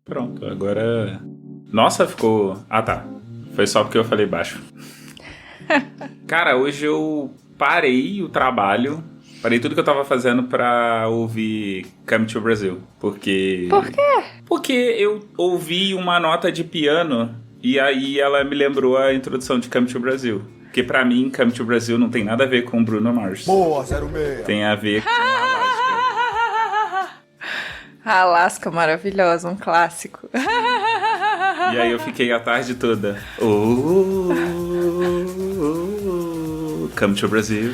Pronto, agora... Nossa, ficou... Ah, tá. Foi só porque eu falei baixo. Cara, hoje eu parei o trabalho, parei tudo que eu tava fazendo pra ouvir Come to Brazil. Porque... Por quê? Porque eu ouvi uma nota de piano e aí ela me lembrou a introdução de Come to Brazil. Porque pra mim, Come to Brazil não tem nada a ver com Bruno Mars. Boa, 06. Tem a ver com Alaska. Alaska, maravilhosa, um clássico. E aí eu fiquei a tarde toda. Come to Brazil.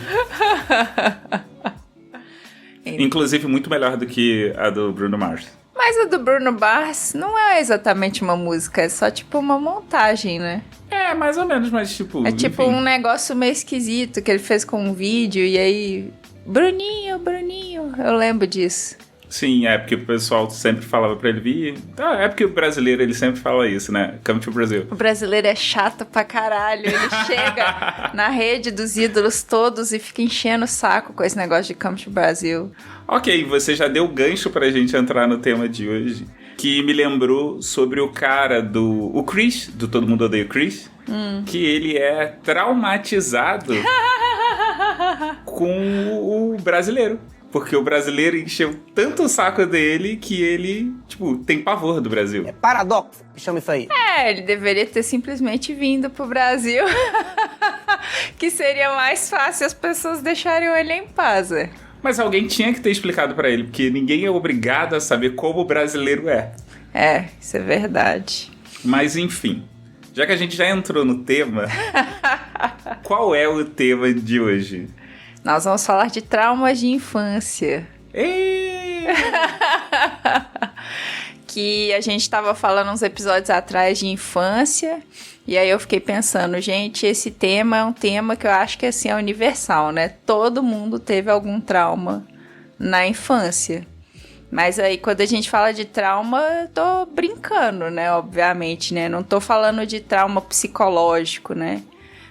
Inclusive, muito melhor do que a do Bruno Mars. Mas a do Bruno Mars não é exatamente uma música, é só tipo uma montagem, né? É, mais ou menos, mas tipo... É tipo enfim. um negócio meio esquisito que ele fez com um vídeo e aí... Bruninho, eu lembro disso. Sim, é porque o pessoal sempre falava pra ele vir. É porque o brasileiro, ele sempre fala isso, né? Come to Brazil. O brasileiro é chato pra caralho. Ele chega na rede dos ídolos todos e fica enchendo o saco com esse negócio de Come to Brazil. Ok, você já deu gancho pra gente entrar no tema de hoje, que me lembrou sobre o cara o Chris, do Todo Mundo Odeia o Chris, que ele é traumatizado com o brasileiro. Porque o brasileiro encheu tanto o saco dele que ele, tipo, tem pavor do Brasil. É paradoxo que chama isso aí. É, ele deveria ter simplesmente vindo pro Brasil. Que seria mais fácil as pessoas deixarem ele em paz, é. Mas alguém tinha que ter explicado pra ele, porque ninguém é obrigado a saber como o brasileiro é. É, isso é verdade. Mas enfim, já que a gente já entrou no tema, qual é o tema de hoje? Nós vamos falar de traumas de infância. Que a gente estava falando uns episódios atrás de infância. E aí eu fiquei pensando, gente, esse tema é um tema que eu acho que assim, é universal, né? Todo mundo teve algum trauma na infância. Mas aí quando a gente fala de trauma, eu tô brincando, né? Obviamente, né? Não tô falando de trauma psicológico, né?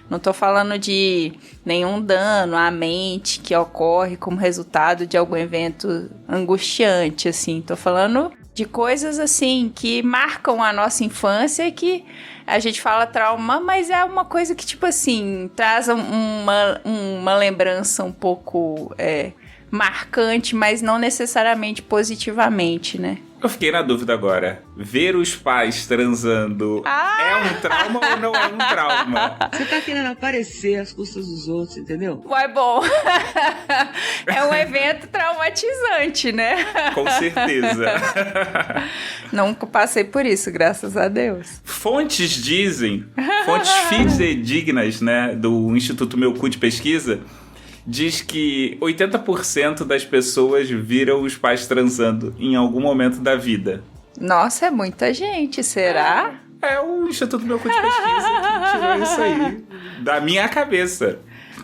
Não tô falando de nenhum dano à mente que ocorre como resultado de algum evento angustiante, assim. Tô falando de coisas, assim, que marcam a nossa infância e que a gente fala trauma, mas é uma coisa que, tipo assim, traz uma lembrança um pouco marcante, mas não necessariamente positivamente, né? Eu fiquei na dúvida agora. Ver os pais transando é um trauma ou não é um trauma? Você tá querendo aparecer às custas dos outros, entendeu? Uai, bom. É um evento traumatizante, né? Com certeza. Nunca passei por isso, graças a Deus. Fontes fidedignas, né, do Instituto Meu Cu de Pesquisa, diz que 80% das pessoas viram os pais transando em algum momento da vida. Nossa, é muita gente, será? É o Instituto Meu Cu de Pesquisa que tirou isso aí da minha cabeça.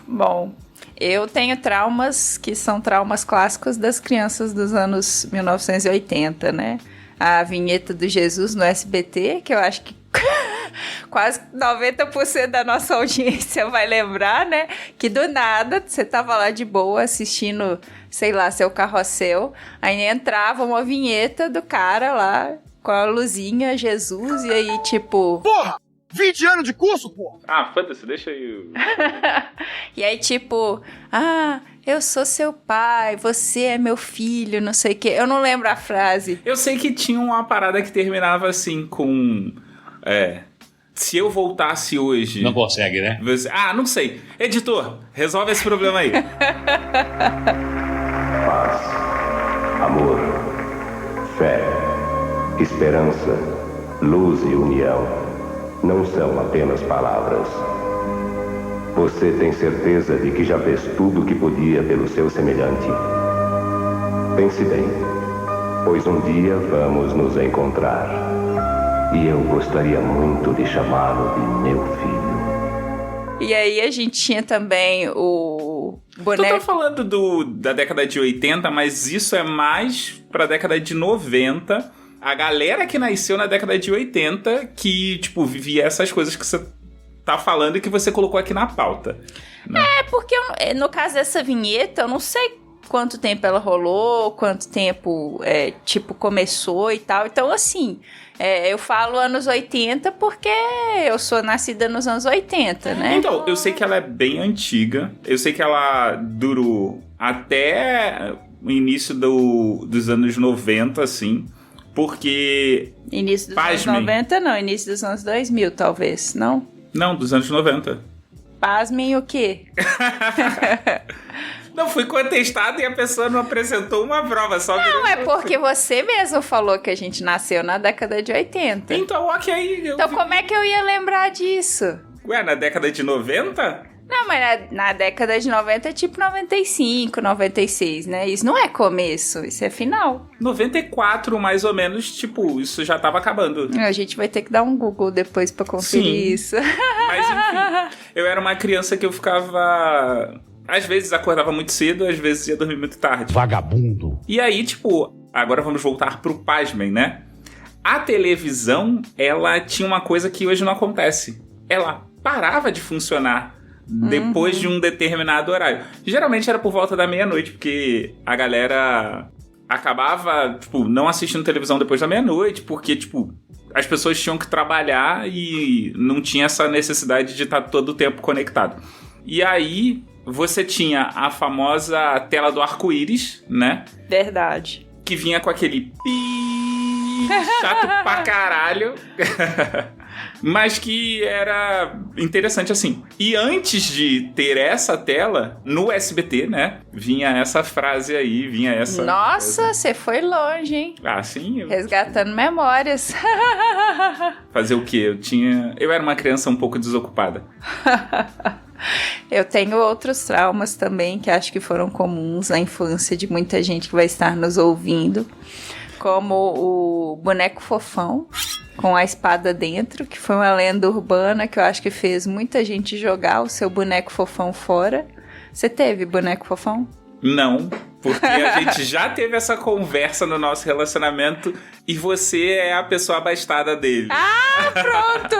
Bom, eu tenho traumas que são traumas clássicos das crianças dos anos 1980, né? A vinheta do Jesus no SBT, que eu acho que quase 90% da nossa audiência vai lembrar, né? Que do nada, você tava lá de boa assistindo, sei lá, seu carrossel, aí entrava uma vinheta do cara lá com a luzinha, Jesus, e aí tipo... Porra! 20 anos de curso, porra! Ah, foda-se, deixa aí. E aí tipo, eu sou seu pai, você é meu filho, não sei o quê. Eu não lembro a frase. Eu sei que tinha uma parada que terminava assim com... se eu voltasse hoje... Não consegue, né? Não sei. Editor, resolve esse problema aí. Paz, amor, fé, esperança, luz e união não são apenas palavras. Você tem certeza de que já fez tudo o que podia pelo seu semelhante? Pense bem, pois um dia vamos nos encontrar. E eu gostaria muito de chamá-lo de meu filho. E aí a gente tinha também o boneco... Tu tá falando da década de 80, mas isso é mais pra década de 90. A galera que nasceu na década de 80 que, tipo, vivia essas coisas que você tá falando e que você colocou aqui na pauta. Né? Porque no caso dessa vinheta, eu não sei quanto tempo ela rolou, quanto tempo, começou e tal. Então, assim, eu falo anos 80 porque eu sou nascida nos anos 80, né? Então, eu sei que ela é bem antiga. Eu sei que ela durou até o início dos anos 90, assim. Porque... Início dos anos 90, não. Início dos anos 2000, talvez, não? Não, dos anos 90. Pasmem o quê? Não, fui contestado e a pessoa não apresentou uma prova. Só não, é porque você mesmo falou que a gente nasceu na década de 80. Então, ok. Então, como é que eu ia lembrar disso? Ué, na década de 90? Não, mas na década de 90 é tipo 95, 96, né? Isso não é começo, isso é final. 94, mais ou menos, tipo, isso já tava acabando. A gente vai ter que dar um Google depois pra conferir isso. Mas enfim, eu era uma criança que eu ficava... Às vezes acordava muito cedo, às vezes ia dormir muito tarde. Vagabundo. E aí, tipo, agora vamos voltar pro pasmem, né? A televisão, ela tinha uma coisa que hoje não acontece. Ela parava de funcionar depois de um determinado horário. Geralmente era por volta da meia-noite, porque a galera acabava, tipo, não assistindo televisão depois da meia-noite, porque, tipo, as pessoas tinham que trabalhar e não tinha essa necessidade de estar todo o tempo conectado. E aí, você tinha a famosa tela do arco-íris, né? Verdade. Que vinha com aquele pi chato pra caralho. Mas que era interessante assim. E antes de ter essa tela, no SBT, né? Vinha essa frase aí, vinha essa... Nossa, você foi longe, hein? Ah, sim. Resgatando memórias. Fazer o quê? Eu era uma criança um pouco desocupada. Eu tenho outros traumas também que acho que foram comuns na infância de muita gente que vai estar nos ouvindo. Como o boneco fofão com a espada dentro, que foi uma lenda urbana que eu acho que fez muita gente jogar o seu boneco fofão fora. Você teve boneco fofão? Não, porque a gente já teve essa conversa no nosso relacionamento e você é a pessoa abastada dele. Ah, pronto!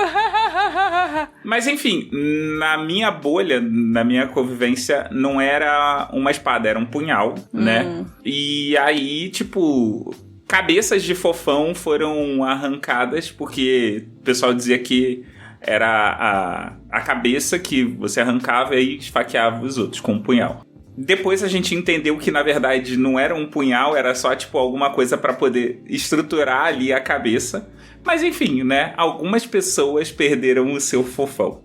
Mas enfim, na minha bolha, na minha convivência, não era uma espada, era um punhal, né? E aí, tipo... Cabeças de fofão foram arrancadas porque o pessoal dizia que era a cabeça que você arrancava e esfaqueava os outros com um punhal. Depois a gente entendeu que, na verdade, não era um punhal, era só, tipo, alguma coisa pra poder estruturar ali a cabeça. Mas, enfim, né? Algumas pessoas perderam o seu fofão.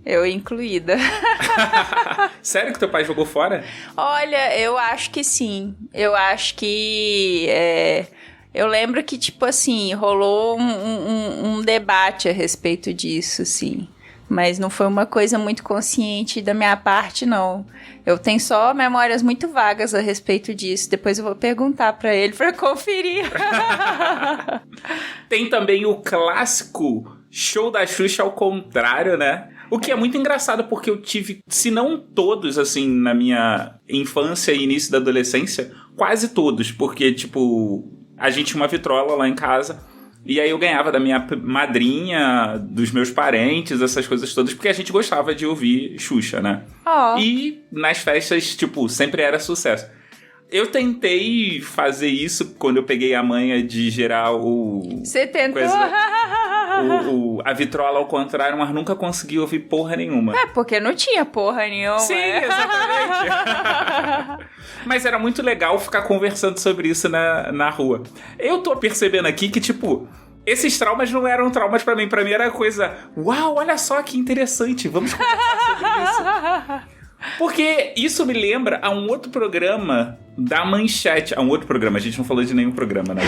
Eu incluída. Sério que teu pai jogou fora? Olha, eu acho que sim. Eu acho que... Eu lembro que, tipo assim, rolou um debate a respeito disso, assim. Mas não foi uma coisa muito consciente da minha parte, não. Eu tenho só memórias muito vagas a respeito disso. Depois eu vou perguntar pra ele pra conferir. Tem também o clássico show da Xuxa ao contrário, né? O que é muito engraçado, porque eu tive, se não todos, assim, na minha infância e início da adolescência, quase todos. Porque, tipo, a gente tinha uma vitrola lá em casa... E aí eu ganhava da minha madrinha, dos meus parentes, essas coisas todas, porque a gente gostava de ouvir Xuxa, né? Oh. E nas festas, tipo, sempre era sucesso. Eu tentei fazer isso quando eu peguei a manha de gerar o... Você tentou? A vitrola ao contrário, mas nunca consegui ouvir porra nenhuma. É, porque não tinha porra nenhuma. Sim, exatamente. Mas era muito legal ficar conversando sobre isso na rua. Eu tô percebendo aqui que, tipo, esses traumas não eram traumas pra mim. Pra mim era coisa, uau, olha só que interessante, vamos conversar sobre isso. Porque isso me lembra a um outro programa da Manchete. A um outro programa, a gente não falou de nenhum programa, né?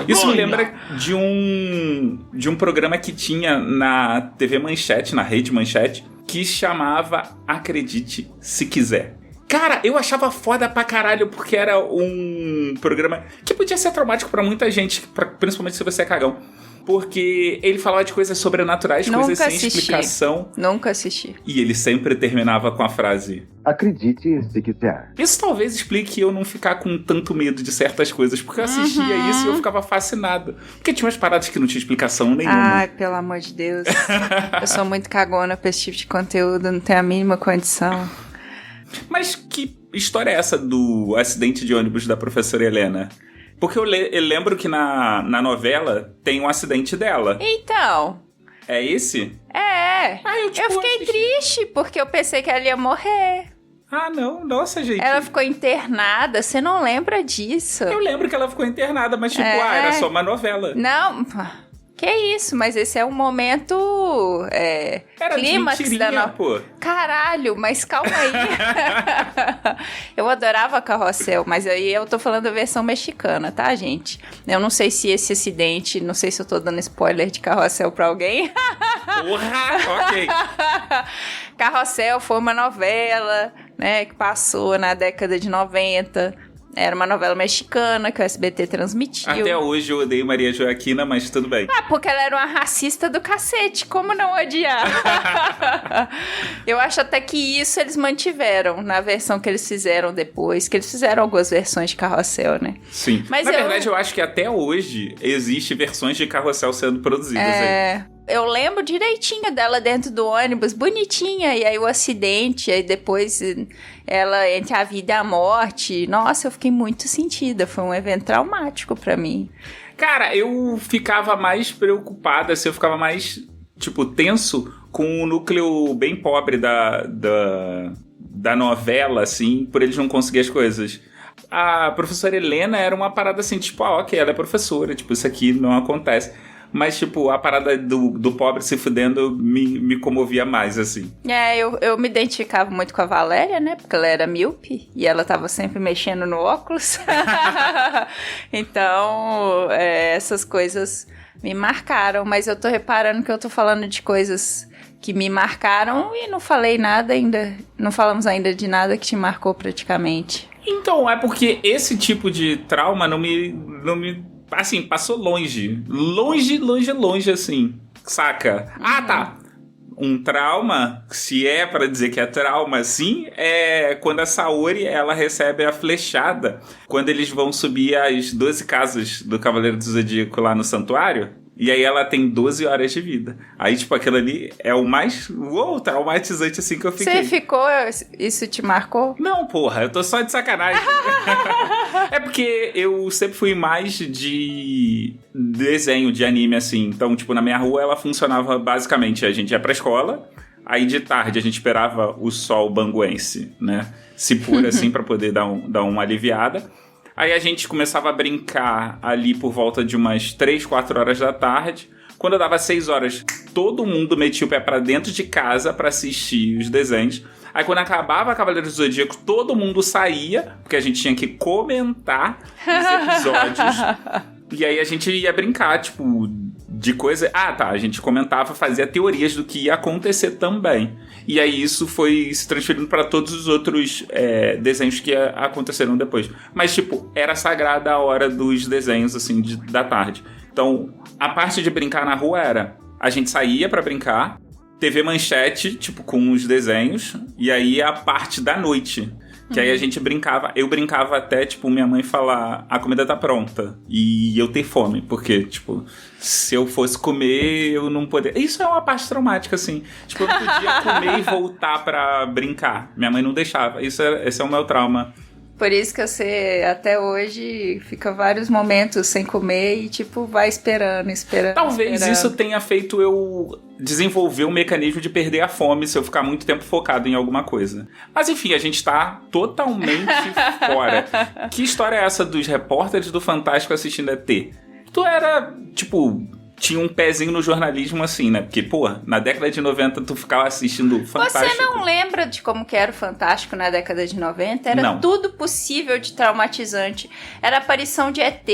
Isso me lembra de um programa que tinha na TV Manchete, na Rede Manchete, que chamava Acredite Se Quiser. Cara, eu achava foda pra caralho, porque era um programa que podia ser traumático pra muita gente, principalmente se você é cagão. Porque ele falava de coisas sobrenaturais, coisas sem explicação. Nunca assisti. E ele sempre terminava com a frase: Acredite se quiser. Isso talvez explique eu não ficar com tanto medo de certas coisas, porque eu assistia isso e eu ficava fascinado. Porque tinha umas paradas que não tinha explicação nenhuma. Ai, pelo amor de Deus. Eu sou muito cagona pra esse tipo de conteúdo, não tenho a mínima condição. Mas que história é essa do acidente de ônibus da professora Helena? Porque eu lembro que na novela tem um acidente dela. Então... É esse? É. Eu fiquei triste, porque eu pensei que ela ia morrer. Ah, não. Nossa, gente. Ela ficou internada, você não lembra disso? Eu lembro que ela ficou internada, mas tipo, era só uma novela. Não, que isso, mas esse é um momento Era clímax da novela. Pô. Caralho, mas calma aí. Eu adorava Carrossel, mas aí eu tô falando da versão mexicana, tá, gente? Eu não sei se esse acidente, não sei se eu tô dando spoiler de Carrossel pra alguém. Porra, ok. Carrossel foi uma novela, né, que passou na década de 90. Era uma novela mexicana que o SBT transmitiu. Até hoje eu odeio Maria Joaquina, mas tudo bem. Porque ela era uma racista do cacete. Como não odiar? Eu acho até que isso eles mantiveram na versão que eles fizeram depois. Que eles fizeram algumas versões de Carrossel, né? Sim. Mas na verdade, eu acho que até hoje existe versões de Carrossel sendo produzidas aí. Eu lembro direitinho dela dentro do ônibus, bonitinha, e aí o acidente, aí depois ela entre a vida e a morte. Nossa, eu fiquei muito sentida, foi um evento traumático pra mim. Cara, eu ficava mais preocupada, assim, eu ficava mais, tipo, tenso com o núcleo bem pobre da novela, assim, por eles não conseguirem as coisas. A professora Helena era uma parada assim, tipo, ok, ela é professora, tipo, isso aqui não acontece. Mas, tipo, a parada do pobre se fudendo me comovia mais, assim. Eu me identificava muito com a Valéria, né? Porque ela era míope e ela tava sempre mexendo no óculos. Então, essas coisas me marcaram. Mas eu tô reparando que eu tô falando de coisas que me marcaram e não falei nada ainda. Não falamos ainda de nada que te marcou praticamente. Então, é porque esse tipo de trauma não me assim, passou longe, assim, saca? Ah, tá. Um trauma, se é pra dizer que é trauma, assim, é quando a Saori, ela recebe a flechada, quando eles vão subir as 12 casas do Cavaleiro do Zodíaco lá no santuário, e aí ela tem 12 horas de vida. Aí, tipo, aquilo ali é o mais traumatizante, assim, que eu fiquei. Você ficou? Isso te marcou? Não, porra, eu tô só de sacanagem. É porque eu sempre fui mais de desenho, de anime, assim. Então, tipo, na minha rua ela funcionava basicamente. A gente ia pra escola, aí de tarde a gente esperava o sol banguense, né? Se pôr, assim, pra poder dar uma aliviada. Aí a gente começava a brincar ali por volta de umas 3, 4 horas da tarde. Quando dava 6 horas, todo mundo metia o pé pra dentro de casa pra assistir os desenhos. Aí quando acabava Cavaleiro do Zodíaco, todo mundo saía, porque a gente tinha que comentar os episódios. E aí a gente ia brincar, tipo, de coisa... Ah, tá, a gente comentava, fazia teorias do que ia acontecer também. E aí isso foi se transferindo para todos os outros desenhos que aconteceram depois. Mas, tipo, era sagrada a hora dos desenhos, assim, da tarde. Então, a parte de brincar na rua era... A gente saía pra brincar, TV Manchete, tipo, com os desenhos, e aí a parte da noite... Que aí a gente brincava, eu brincava até, tipo, minha mãe falar, a comida tá pronta, e eu ter fome, porque, tipo, se eu fosse comer, eu não poderia... Isso é uma parte traumática, assim, tipo, eu não podia comer e voltar pra brincar, minha mãe não deixava, esse é o meu trauma. Por isso que você, até hoje, fica vários momentos sem comer e, tipo, vai esperando. Talvez isso tenha feito eu desenvolver um mecanismo de perder a fome se eu ficar muito tempo focado em alguma coisa. Mas, enfim, a gente tá totalmente fora. Que história é essa dos repórteres do Fantástico assistindo ET? Tu era, tipo... Tinha um pezinho no jornalismo assim, né? Porque, pô, na década de 90 tu ficava assistindo Fantástico. Você não lembra de como que era o Fantástico na década de 90? Era não. Tudo possível de traumatizante. Era aparição de ET,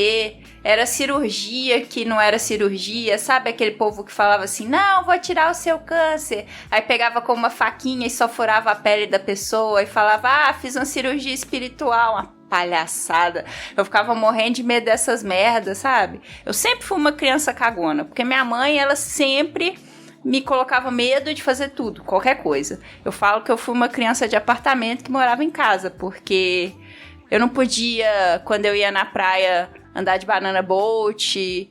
era cirurgia que não era cirurgia, sabe? Aquele povo que falava assim, não, vou tirar o seu câncer. Aí pegava com uma faquinha e só furava a pele da pessoa e falava, fiz uma cirurgia espiritual, uma palhaçada. Eu ficava morrendo de medo dessas merdas, sabe? Eu sempre fui uma criança cagona, porque minha mãe, ela sempre me colocava medo de fazer tudo, qualquer coisa. Eu falo que eu fui uma criança de apartamento que morava em casa, porque eu não podia, quando eu ia na praia andar de banana boat,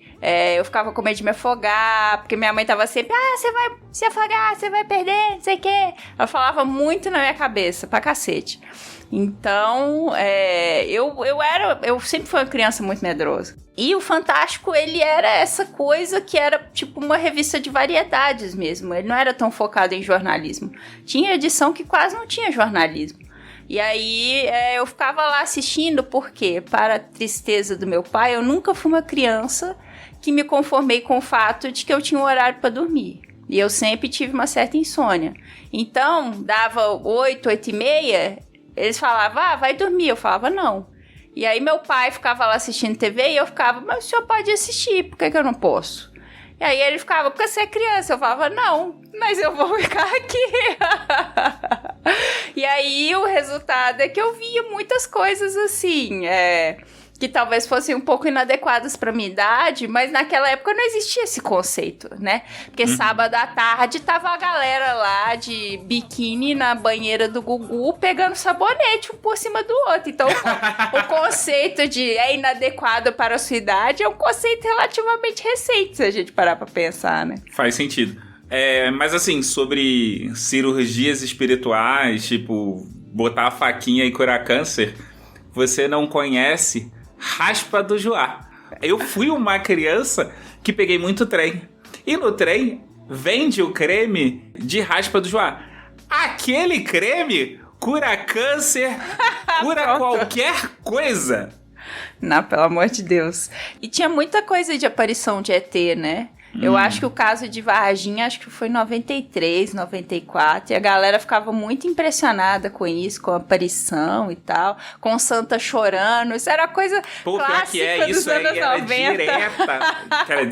eu ficava com medo de me afogar, porque minha mãe tava sempre, você vai se afogar, você vai perder, não sei o quê. Ela falava muito na minha cabeça, pra cacete. Então, eu sempre fui uma criança muito medrosa. E o Fantástico, ele era essa coisa que era tipo uma revista de variedades mesmo. Ele não era tão focado em jornalismo. Tinha edição que quase não tinha jornalismo. E aí eu ficava lá assistindo porque, para a tristeza do meu pai, eu nunca fui uma criança que me conformei com o fato de que eu tinha um horário para dormir. E eu sempre tive uma certa insônia. Então, dava 8, 8h30, eles falavam, vai dormir. Eu falava, não. E aí meu pai ficava lá assistindo TV e eu ficava, mas o senhor pode assistir, por que eu não posso? E aí ele ficava, porque você é criança. Eu falava, não, mas eu vou ficar aqui. E aí o resultado é que eu via muitas coisas assim, que talvez fossem um pouco inadequadas pra minha idade, mas naquela época não existia esse conceito, né? Porque sábado à tarde tava a galera lá de biquíni na banheira do Gugu pegando sabonete um por cima do outro. Então o conceito de inadequado para a sua idade é um conceito relativamente recente, se a gente parar pra pensar, né? Faz sentido. Mas assim, sobre cirurgias espirituais, tipo, botar a faquinha e curar câncer, você não conhece Raspa do Joá. Eu fui uma criança que peguei muito trem. E no trem vende o creme de raspa do Joá. Aquele creme cura câncer, cura qualquer coisa. Não, pelo amor de Deus. E tinha muita coisa de aparição de ET, né? Eu acho que o caso de Varginha, acho que foi em 93, 94, e a galera ficava muito impressionada com isso, com a aparição e tal, com o Santa chorando, isso era coisa clássica dos anos 90. Direta. Cara,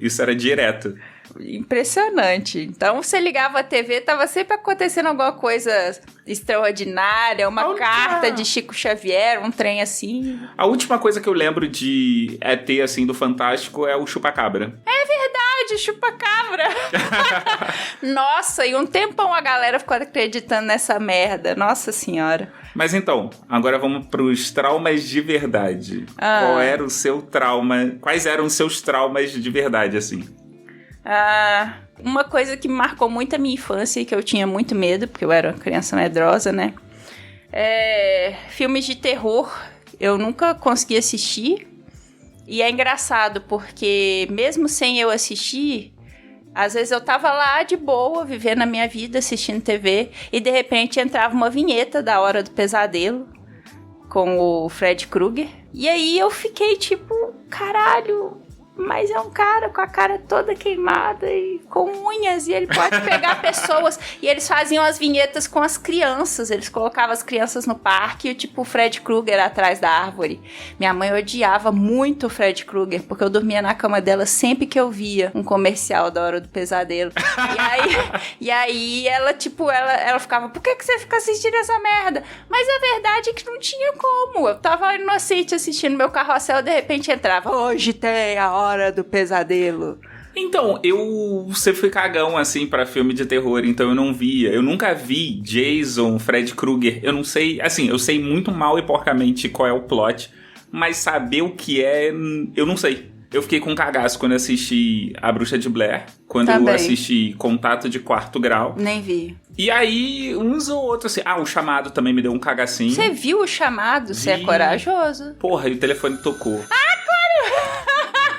isso era direto. Impressionante. Então, você ligava a TV, tava sempre acontecendo alguma coisa extraordinária, uma carta de Chico Xavier, um trem assim. A última coisa que eu lembro de ET, assim, do Fantástico é o Chupacabra. É verdade, Chupacabra. Nossa, e um tempão a galera ficou acreditando nessa merda. Nossa senhora. Mas então, agora vamos pros traumas de verdade. Qual era o seu trauma? Quais eram os seus traumas de verdade, assim? Uma coisa que marcou muito a minha infância e que eu tinha muito medo, porque eu era uma criança medrosa, né? Filmes de terror, eu nunca consegui assistir. E é engraçado, porque mesmo sem eu assistir, às vezes eu tava lá de boa, vivendo a minha vida, assistindo TV, e de repente entrava uma vinheta da Hora do Pesadelo, com o Fred Krueger. E aí eu fiquei tipo, caralho... Mas é um cara com a cara toda queimada e com unhas, e ele pode pegar pessoas. E eles faziam as vinhetas com as crianças, eles colocavam as crianças no parque e tipo o Fred Krueger atrás da árvore. Minha mãe odiava muito o Fred Krueger, porque eu dormia na cama dela sempre que eu via um comercial da Hora do Pesadelo. E aí ela, tipo, ela ficava, por que você fica assistindo essa merda? Mas a verdade é que não tinha como. Eu tava inocente assistindo meu Carrossel, de repente entrava, hoje tem a Hora do Pesadelo. Então, eu sempre fui cagão, assim, pra filme de terror, então eu não via. Eu nunca vi Jason, Fred Krueger. Eu não sei, assim, eu sei muito mal e porcamente qual é o plot, mas saber o que é, eu não sei. Eu fiquei com cagaço quando assisti A Bruxa de Blair, quando eu assisti Contato de Quarto Grau. Nem vi. E aí, uns ou outros, assim... O Chamado também me deu um cagacinho. Você viu o Chamado? Você é corajoso. Porra, e o telefone tocou. Claro!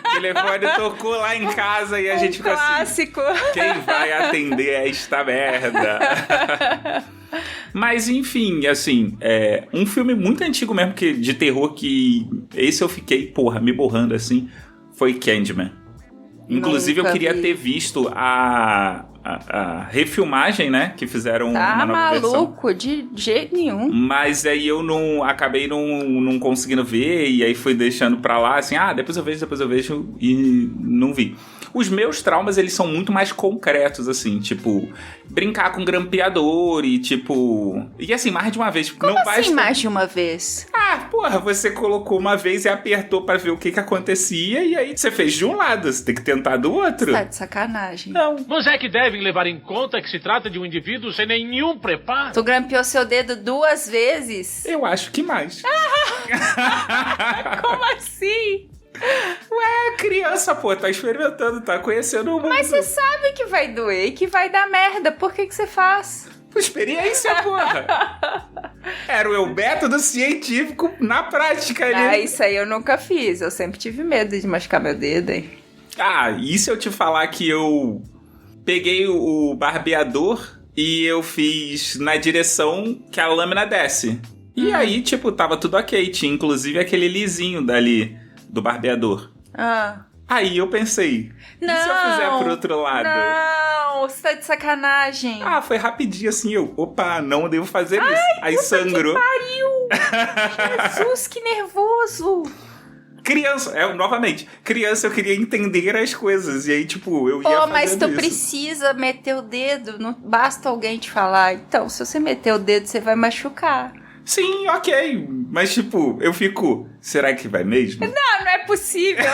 O telefone tocou lá em casa e a gente ficou clássico. Assim... Quem vai atender esta merda? Mas, enfim, assim... um filme muito antigo mesmo, de terror, que... Esse eu fiquei, porra, me borrando, assim... Foi Candyman. Inclusive, eu queria ter visto a refilmagem, né? Que fizeram uma nova versão. Tá maluco, de jeito nenhum. Mas aí eu acabei não conseguindo ver, e aí fui deixando pra lá, assim, depois eu vejo, e não vi. Os meus traumas, eles são muito mais concretos, assim, tipo, brincar com grampeador e, tipo... E assim, mais de uma vez. Como não assim basta... mais de uma vez? Porra, você colocou uma vez e apertou pra ver o que acontecia, e aí você fez de um lado, você tem que tentar do outro. Tá de sacanagem. Não. Mas é que devem levar em conta que se trata de um indivíduo sem nenhum preparo. Tu grampeou seu dedo 2 vezes? Eu acho que mais. Como assim? criança, pô, tá experimentando, tá conhecendo o mundo. Mas você sabe que vai doer e que vai dar merda. Por que você faz? Experiência, porra. Era o método científico na prática ali. Ah, isso aí eu nunca fiz. Eu sempre tive medo de machucar meu dedo, hein? Ah, e se eu te falar que eu peguei o barbeador e eu fiz na direção que a lâmina desce. E aí, tipo, tava tudo ok. Tinha inclusive aquele lisinho dali do barbeador. Ah. Aí eu pensei, Não, e se eu fizer pro outro lado? Não, você tá de sacanagem. Ah, foi rapidinho assim, opa, não devo fazer isso. Aí sangrou. Pariu! Jesus, que nervoso! Criança, novamente, criança eu queria entender as coisas. E aí, tipo, eu ia fazendo mas tu isso. precisa meter o dedo, não basta alguém te falar. Então, se você meter o dedo, você vai machucar. Sim, ok. Mas, tipo, eu fico, será que vai mesmo? Não é possível.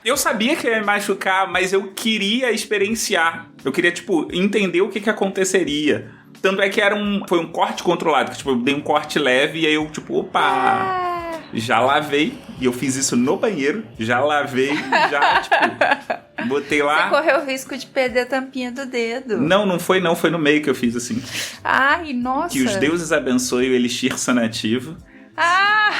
Eu sabia que ia me machucar, mas eu queria experienciar. Eu queria, tipo, entender o que aconteceria. Tanto é que foi um corte controlado, que, tipo, eu dei um corte leve e aí eu, tipo, opa... Já lavei, e eu fiz isso no banheiro, já lavei, já, tipo, botei lá... Você correu o risco de perder a tampinha do dedo. Não foi no meio que eu fiz assim. Ai, nossa. Que os deuses abençoem o elixir sanativo. Ah!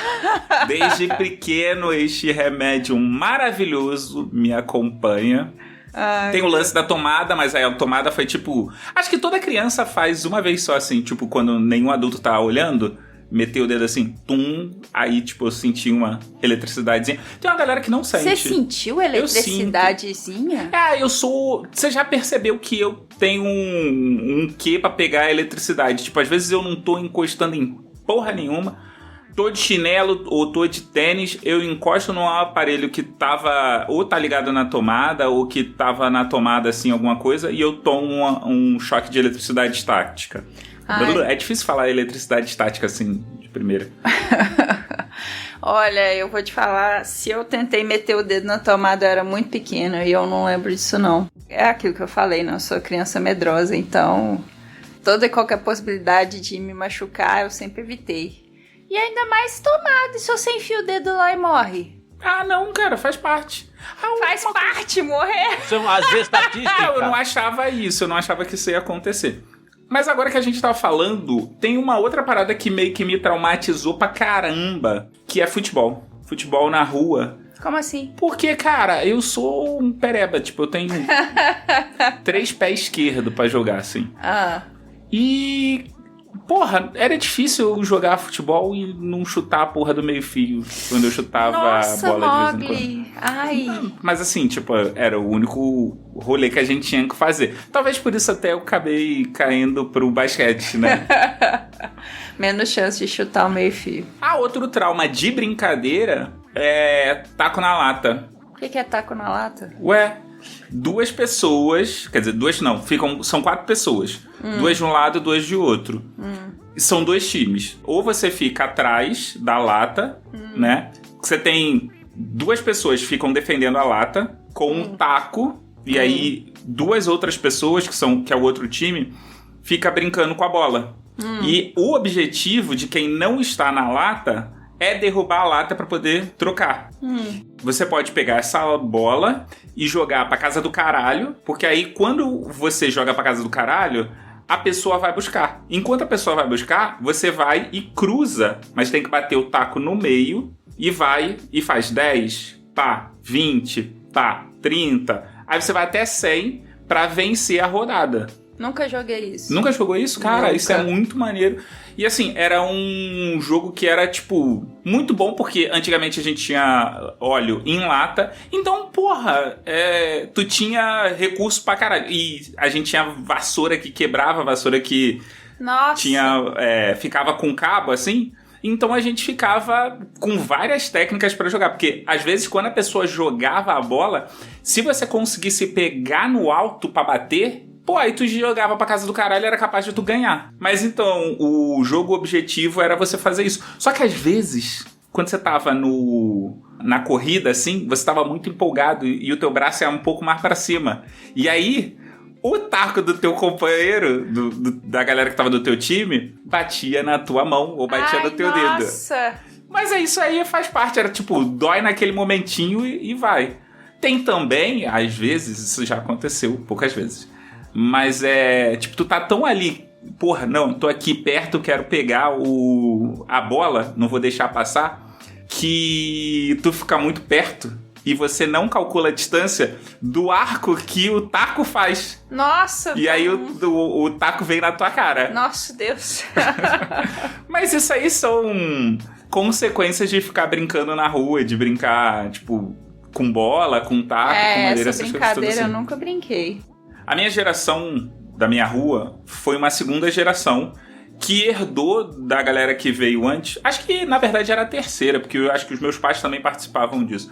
Desde pequeno, este remédio maravilhoso me acompanha. Ai, tem o lance da tomada, mas aí a tomada foi tipo... Acho que toda criança faz uma vez só assim, tipo, quando nenhum adulto tá olhando... Meter o dedo assim, aí, tipo, eu senti uma eletricidadezinha. Tem uma galera que não sente. Você sentiu eletricidadezinha? Eu sou... Você já percebeu que eu tenho um quê pra pegar a eletricidade? Tipo, às vezes eu não tô encostando em porra nenhuma. Tô de chinelo ou tô de tênis, eu encosto num aparelho que tava... Ou tá ligado na tomada, ou que tava na tomada, assim, alguma coisa. E eu tomo um choque de eletricidade estática. Ai. É difícil falar eletricidade estática assim, de primeira. Olha, eu vou te falar, se eu tentei meter o dedo na tomada, eu era muito pequena e eu não lembro disso não. É aquilo que eu falei, não, eu sou criança medrosa, então toda e qualquer possibilidade de me machucar eu sempre evitei. E ainda mais tomada, se você enfia o dedo lá e morre. Ah, não, cara, faz parte. Faz parte morrer? São as estatísticas. Eu não achava isso, eu não achava que isso ia acontecer. Mas agora que a gente tava falando, tem uma outra parada que meio que me traumatizou pra caramba, que é futebol. Futebol na rua. Como assim? Porque, cara, eu sou um pereba, tipo, eu tenho 3 pés esquerdos pra jogar, assim. Ah. E... Porra, era difícil eu jogar futebol e não chutar a porra do meio-fio quando eu chutava Nossa, a bola de vez em Mogli. Ai. Mas assim, tipo, era o único rolê que a gente tinha que fazer. Talvez por isso até eu acabei caindo pro basquete, né? Menos chance de chutar o meio-fio. Outro trauma de brincadeira é taco na lata. O que é taco na lata? Ué, 2 pessoas, quer dizer, 2 não, são 4 pessoas. 2 de um lado e 2 de outro. São 2 times. Ou você fica atrás da lata, né? Você tem 2 pessoas que ficam defendendo a lata com um taco. E aí 2 outras pessoas, que é o outro time, fica brincando com a bola. E o objetivo de quem não está na lata é derrubar a lata para poder trocar. Você pode pegar essa bola e jogar pra casa do caralho, porque aí quando você joga pra casa do caralho, a pessoa vai buscar. Enquanto a pessoa vai buscar, você vai e cruza, mas tem que bater o taco no meio e vai e faz 10, pá, 20, pá, 30. Aí você vai até 100 pra vencer a rodada. Nunca joguei isso. Nunca jogou isso? Cara, Nunca. Isso é muito maneiro. E assim, era um jogo que era, tipo, muito bom, porque antigamente a gente tinha óleo em lata. Então, porra, tu tinha recurso pra caralho. E a gente tinha vassoura que quebrava, vassoura que Nossa. ficava com cabo, assim. Então a gente ficava com várias técnicas pra jogar. Porque, às vezes, quando a pessoa jogava a bola, se você conseguisse pegar no alto pra bater... Pô, aí tu jogava pra casa do caralho e era capaz de tu ganhar. Mas então, o jogo objetivo era você fazer isso. Só que às vezes, quando você tava na corrida, assim, você tava muito empolgado e o teu braço ia um pouco mais pra cima. E aí, o taco do teu companheiro, da galera que tava do teu time, batia na tua mão ou batia no teu dedo. Nossa! Mas é isso aí, faz parte. Era tipo, dói naquele momentinho e vai. Tem também, às vezes, isso já aconteceu, poucas vezes. Mas tipo, tu tá tão ali, porra, não, tô aqui perto, quero pegar a bola, não vou deixar passar, que tu fica muito perto e você não calcula a distância do arco que o taco faz. Nossa! E aí o taco vem na tua cara. Nossa, Deus! Mas isso aí são consequências de ficar brincando na rua, de brincar, tipo, com bola, com taco, com madeira, essa essas brincadeira coisas assim. eu nunca brinquei. A minha geração da minha rua foi uma segunda geração que herdou da galera que veio antes. Acho que, na verdade, era a terceira, porque eu acho que os meus pais também participavam disso.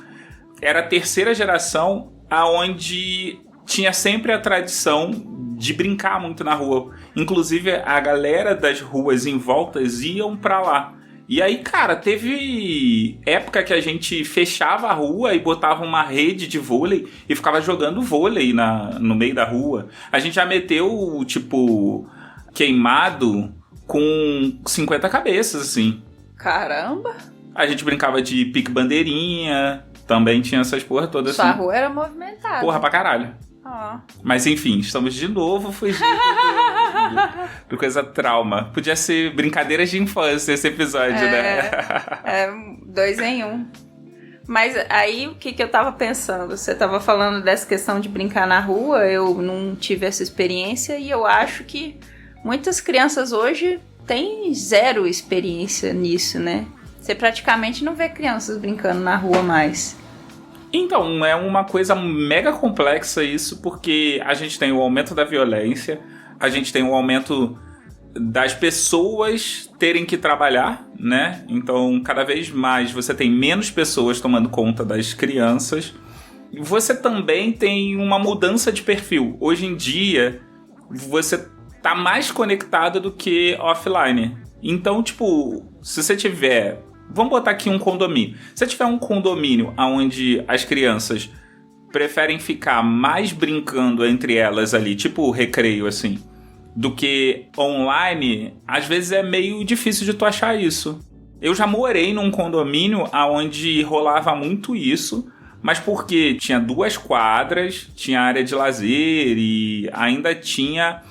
Era a terceira geração aonde tinha sempre a tradição de brincar muito na rua. Inclusive, a galera das ruas em voltas iam pra lá. E aí, cara, teve época que a gente fechava a rua e botava uma rede de vôlei e ficava jogando vôlei no meio da rua. A gente já meteu, tipo, queimado com 50 cabeças, assim. Caramba! A gente brincava de pique-bandeirinha, também tinha essas porra todas assim. Sua rua era movimentada. Porra pra caralho. Ó. Mas enfim, estamos de novo fugindo do coisa trauma. Podia ser brincadeiras de infância esse episódio, né? 2 em 1. Mas aí o que eu tava pensando? Você tava falando dessa questão de brincar na rua, eu não tive essa experiência e eu acho que muitas crianças hoje têm zero experiência nisso, né? Você praticamente não vê crianças brincando na rua mais. Então, é uma coisa mega complexa isso, porque a gente tem o aumento da violência, a gente tem o aumento das pessoas terem que trabalhar, né? Então, cada vez mais você tem menos pessoas tomando conta das crianças. Você também tem uma mudança de perfil. Hoje em dia, você tá mais conectado do que offline. Então, tipo, se você tiver... Vamos botar aqui um condomínio. Se tiver um condomínio onde as crianças preferem ficar mais brincando entre elas ali, tipo recreio, assim, do que online, às vezes é meio difícil de tu achar isso. Eu já morei num condomínio onde rolava muito isso, mas porque tinha 2 quadras, tinha área de lazer e ainda tinha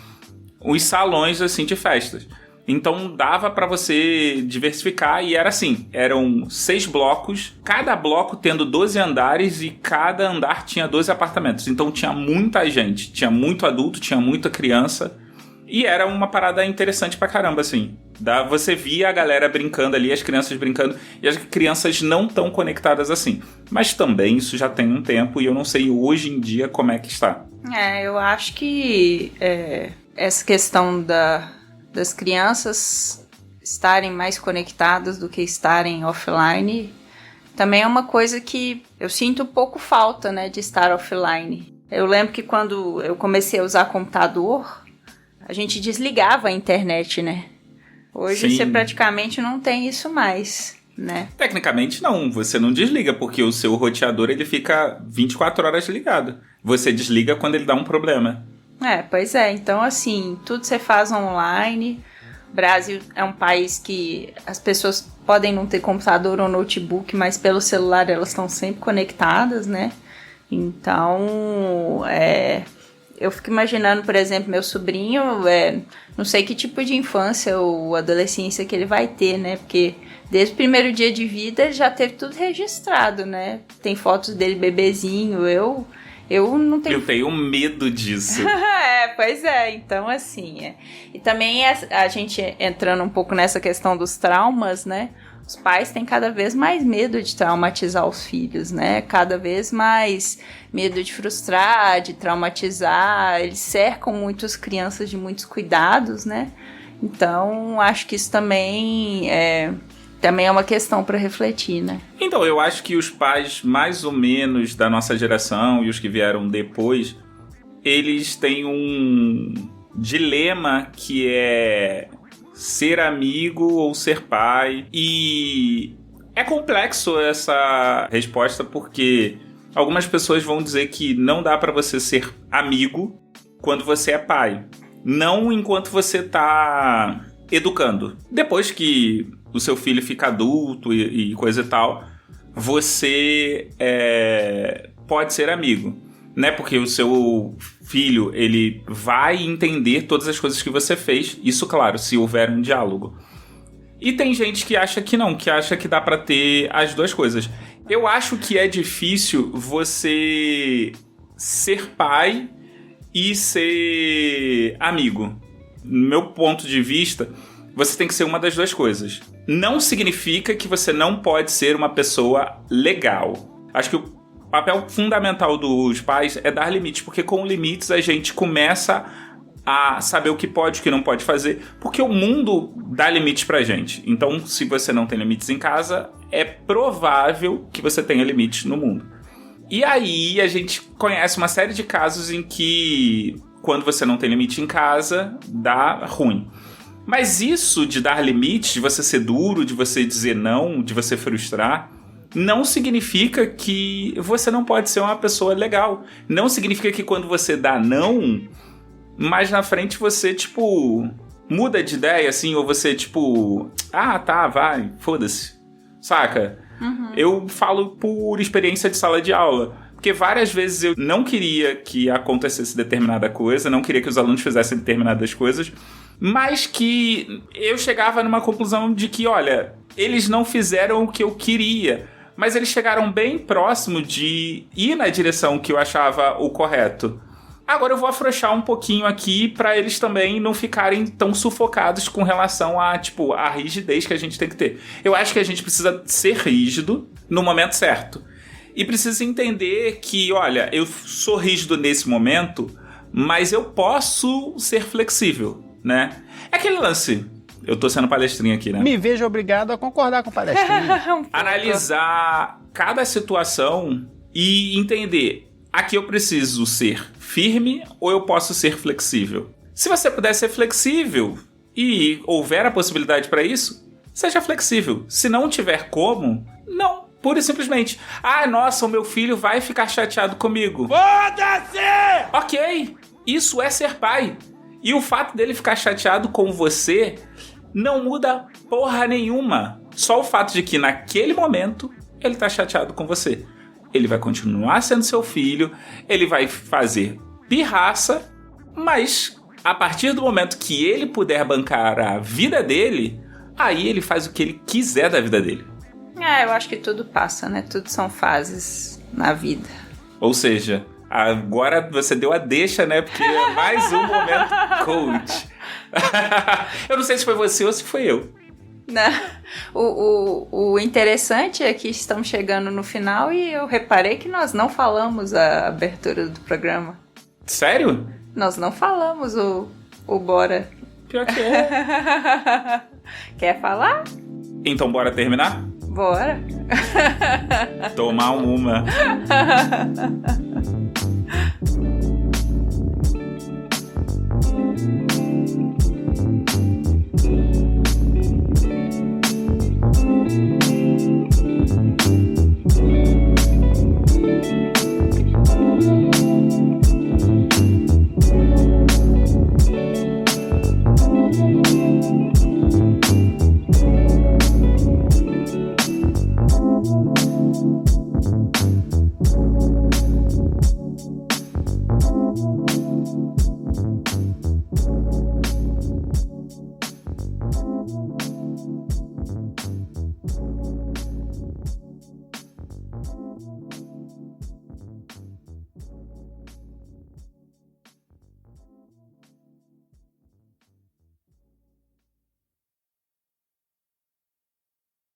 os salões, assim, de festas. Então dava pra você diversificar e era assim, eram 6 blocos, cada bloco tendo 12 andares e cada andar tinha 12 apartamentos. Então tinha muita gente, tinha muito adulto, tinha muita criança e era uma parada interessante pra caramba, assim. Você via a galera brincando ali, as crianças brincando e as crianças não tão conectadas assim. Mas também isso já tem um tempo e eu não sei hoje em dia como é que está. Eu acho que essa questão das crianças estarem mais conectadas do que estarem offline, também é uma coisa que eu sinto pouco falta, né, de estar offline. Eu lembro que quando eu comecei a usar computador, a gente desligava a internet, né? Hoje Sim. Você praticamente não tem isso mais, né? Tecnicamente não, você não desliga, porque o seu roteador ele fica 24 horas ligado. Você desliga quando ele dá um problema. Pois é, então assim, tudo você faz online. O Brasil é um país que as pessoas podem não ter computador ou notebook, mas pelo celular elas estão sempre conectadas, né? Então, eu fico imaginando, por exemplo, meu sobrinho, não sei que tipo de infância ou adolescência que ele vai ter, né? Porque desde o primeiro dia de vida ele já teve tudo registrado, né? Tem fotos dele bebezinho, eu não tenho... Eu tenho medo disso. Pois é, então assim... E também a gente entrando um pouco nessa questão dos traumas, né? Os pais têm cada vez mais medo de traumatizar os filhos, né? Cada vez mais medo de frustrar, de traumatizar. Eles cercam muito as crianças de muitos cuidados, né? Então, acho que isso também é uma questão para refletir, né? Então, eu acho que os pais mais ou menos da nossa geração e os que vieram depois, eles têm um dilema que é ser amigo ou ser pai. E é complexo essa resposta porque algumas pessoas vão dizer que não dá para você ser amigo quando você é pai. Não enquanto você tá educando. Depois que o seu filho fica adulto e coisa e tal, você pode ser amigo, né? Porque o seu filho, ele vai entender todas as coisas que você fez, isso, claro, se houver um diálogo. E tem gente que acha que não, que acha que dá pra ter as duas coisas. Eu acho que é difícil você ser pai e ser amigo. No meu ponto de vista, você tem que ser uma das duas coisas. Não significa que você não pode ser uma pessoa legal. Acho que o papel fundamental dos pais é dar limites, porque com limites a gente começa a saber o que pode e o que não pode fazer, porque o mundo dá limites pra gente. Então, se você não tem limites em casa, é provável que você tenha limites no mundo. E aí, a gente conhece uma série de casos em que, quando você não tem limite em casa, dá ruim. Mas isso de dar limites, de você ser duro, de você dizer não, de você frustrar, não significa que você não pode ser uma pessoa legal. Não significa que quando você dá não, mais na frente você, tipo, muda de ideia, assim, ou você, tipo, tá, vai, foda-se, saca? Uhum. Eu falo por experiência de sala de aula, porque várias vezes eu não queria que acontecesse determinada coisa, não queria que os alunos fizessem determinadas coisas, mas que eu chegava numa conclusão de que, olha, eles não fizeram o que eu queria, mas eles chegaram bem próximo de ir na direção que eu achava o correto. Agora eu vou afrouxar um pouquinho aqui para eles também não ficarem tão sufocados com relação a, tipo, a rigidez que a gente tem que ter. Eu acho que a gente precisa ser rígido no momento certo. E precisa entender que, olha, eu sou rígido nesse momento, mas eu posso ser flexível, né? É aquele lance. Eu tô sendo palestrinha aqui, né? Me vejo obrigado a concordar com o palestrinha. Analisar cada situação e entender... Aqui eu preciso ser firme ou eu posso ser flexível? Se você puder ser flexível e houver a possibilidade para isso, seja flexível. Se não tiver como, não. Pura e simplesmente. Nossa, o meu filho vai ficar chateado comigo. Foda-se! Ok, isso é ser pai. E o fato dele ficar chateado com você não muda porra nenhuma. Só o fato de que naquele momento ele tá chateado com você. Ele vai continuar sendo seu filho, ele vai fazer pirraça, mas a partir do momento que ele puder bancar a vida dele, aí ele faz o que ele quiser da vida dele. Eu acho que tudo passa, né? Tudo são fases na vida. Ou seja, agora você deu a deixa, né? Porque é mais um momento coach. Eu não sei se foi você ou se foi eu. O interessante é que estamos chegando no final e eu reparei que nós não falamos a abertura do programa. Sério? Nós não falamos o bora. Pior que é. Quer falar? Então bora terminar? Bora. Tomar uma.